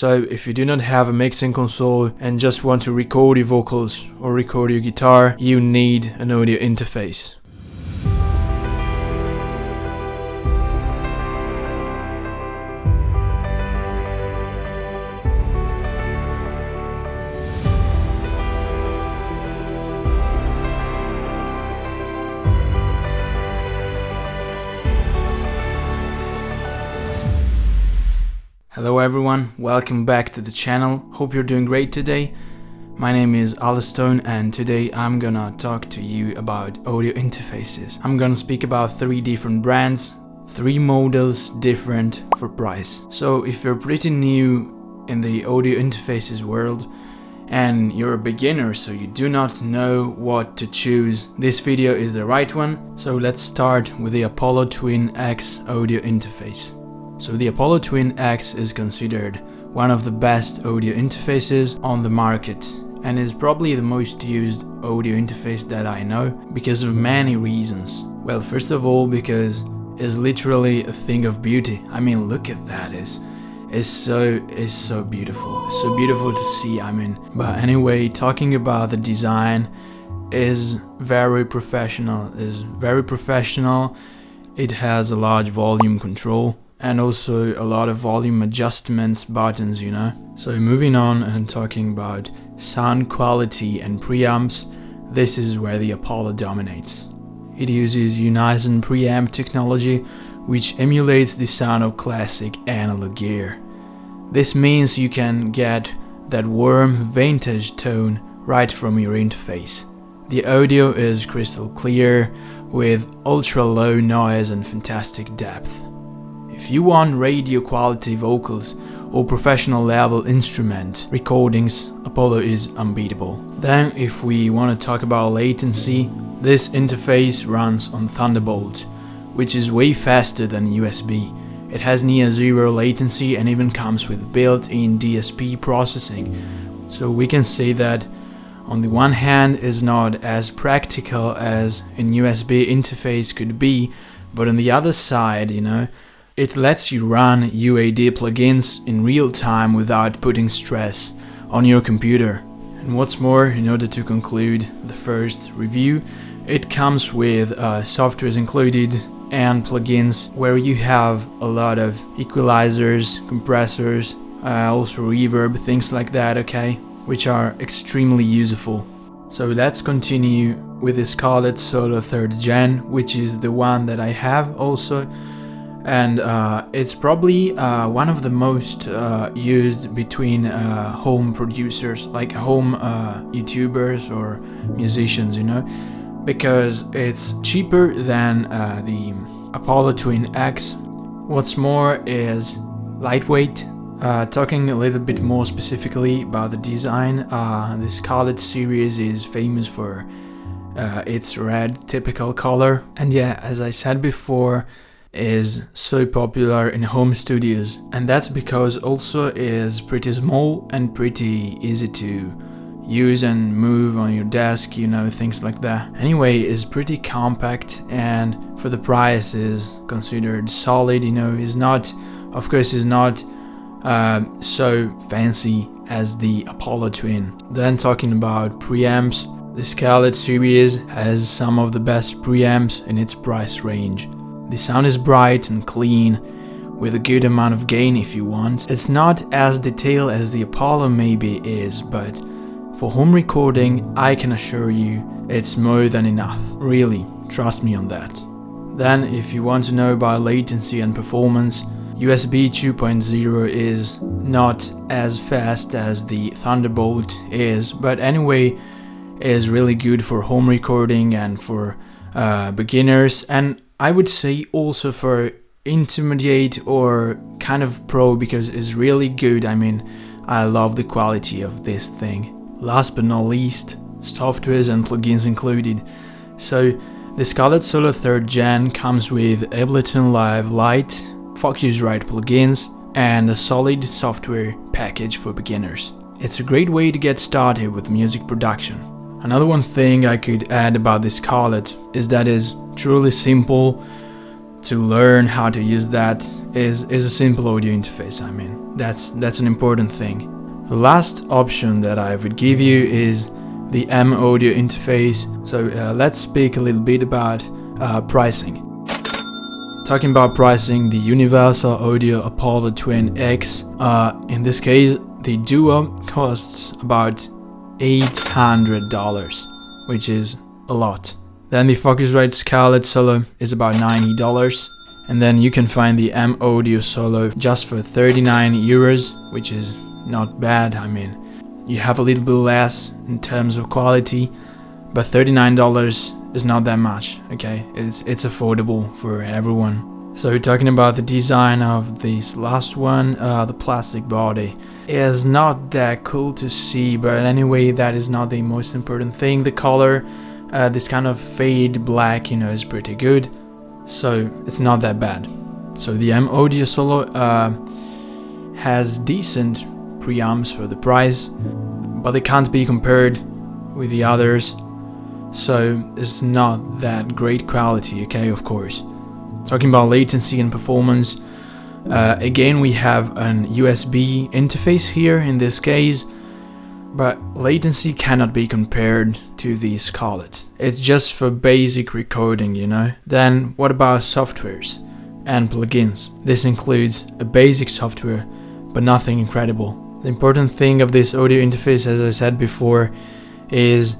So if you do not have a mixing console and just want to record your vocals or record your guitar, you need an audio interface. Hello everyone, welcome back to the channel. Hope you're doing great today. My name is Alistone and today I'm gonna talk to you about audio interfaces. I'm gonna speak about 3 different brands, 3 models different for price. So if you're pretty new in the audio interfaces world and you're a beginner, so you do not know what to choose, this video is the right one. So let's start with the Apollo Twin X audio interface. So the Apollo Twin X is considered one of the best audio interfaces on the market and is probably the most used audio interface that I know because of many reasons. Well, first of all, because it's literally a thing of beauty. I mean, look at that, it's so beautiful. It's so beautiful to see, I mean. But anyway, talking about the design is very professional. It has a large volume control and also a lot of volume adjustments buttons, you know. So moving on and talking about sound quality and preamps, this is where the Apollo dominates. It uses unison preamp technology, which emulates the sound of classic analog gear. This means you can get that warm vintage tone right from your interface. The audio is crystal clear with ultra low noise and fantastic depth. If you want radio quality vocals or professional level instrument recordings, Apollo is unbeatable. Then if we want to talk about latency, this interface runs on Thunderbolt, which is way faster than USB. It has near zero latency and even comes with built-in DSP processing. So we can say that on the one hand is not as practical as a USB interface could be, but on the other side, you know, it lets you run UAD plugins in real time without putting stress on your computer. And what's more, in order to conclude the first review, it comes with softwares included and plugins where you have a lot of equalizers, compressors, also reverb, things like that, okay, which are extremely useful. So let's continue with the Scarlett Solo 3rd Gen, which is the one that I have also. And it's probably one of the most used between home producers, like home YouTubers or musicians, you know, because it's cheaper than the Apollo Twin X. What's more is lightweight. Talking a little bit more specifically about the design, the Scarlett series is famous for its red typical color, and yeah, as I said before, is so popular in home studios, and that's because also is pretty small and pretty easy to use and move on your desk, you know, things like that. Anyway, is pretty compact and for the price is considered solid, you know. Is not, of course, is not so fancy as the Apollo Twin. Then talking about preamps, the Scarlett series has some of the best preamps in its price range. The sound is bright and clean, with a good amount of gain if you want. It's not as detailed as the Apollo maybe is, but for home recording, I can assure you it's more than enough. Really, trust me on that. Then, if you want to know about latency and performance, USB 2.0 is not as fast as the Thunderbolt is, but anyway, is really good for home recording and for beginners, and I would say also for intermediate or kind of pro, because it's really good. I mean, I love the quality of this thing. Last but not least, softwares and plugins included. So the Scarlett Solo 3rd Gen comes with Ableton Live Lite, Focusrite plugins, and a solid software package for beginners. It's a great way to get started with music production. Another one thing I could add about this Scarlett is that it's truly simple to learn how to use. That is a simple audio interface, I mean. That's an important thing. The last option that I would give you is the M audio interface. So let's speak a little bit about pricing. Talking about pricing, the Universal Audio Apollo Twin X, in this case the Duo costs about $800, which is a lot. Then the Focusrite Scarlett Solo is about $90, and then you can find the M Audio Solo just for 39 euros, which is not bad. I mean, you have a little bit less in terms of quality, but $39 is not that much, okay? It's affordable for everyone. So talking about the design of this last one, the plastic body is not that cool to see, but anyway, that is not the most important thing. The color, this kind of fade black, you know, is pretty good, so it's not that bad. So the M Audio Solo has decent preamps for the price, but they can't be compared with the others, so it's not that great quality, okay, of course. Talking about latency and performance, again we have an USB interface here in this case, but latency cannot be compared to the Scarlett. It's just for basic recording, you know. Then what about softwares and plugins? This includes a basic software, but nothing incredible. The important thing of this audio interface, as I said before, is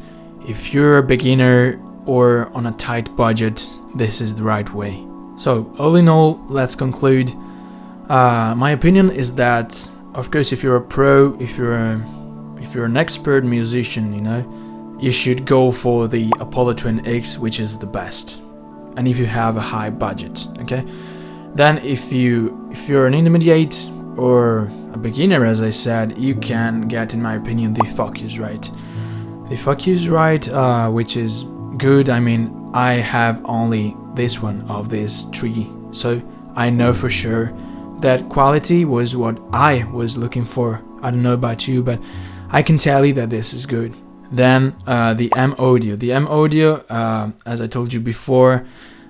if you're a beginner or on a tight budget, this is the right way. So all in all, let's conclude. My opinion is that, of course, if you're a pro, if you're an expert musician, you know, you should go for the Apollo Twin X, which is the best. And if you have a high budget, okay. Then if you're an intermediate or a beginner, as I said, you can get, in my opinion, the Focusrite. The Focusrite, which is good. I mean, I have only this one of these three, so I know for sure that quality was what I was looking for. I don't know about you, but I can tell you that this is good. Then the M Audio. The M Audio, as I told you before,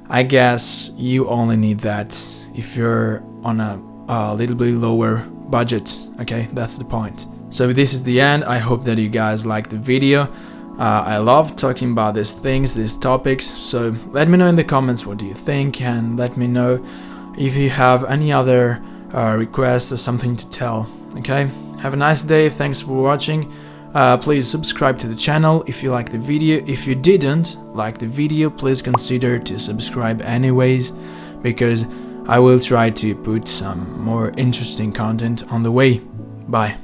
I guess you only need that if you're on a little bit lower budget, okay? That's the point. So this is the end. I hope that you guys liked the video. I love talking about these things, these topics, so let me know in the comments what do you think, and let me know if you have any other requests or something to tell, okay? Have a nice day, thanks for watching. Please subscribe to the channel if you like the video. If you didn't like the video, please consider to subscribe anyways, because I will try to put some more interesting content on the way. Bye.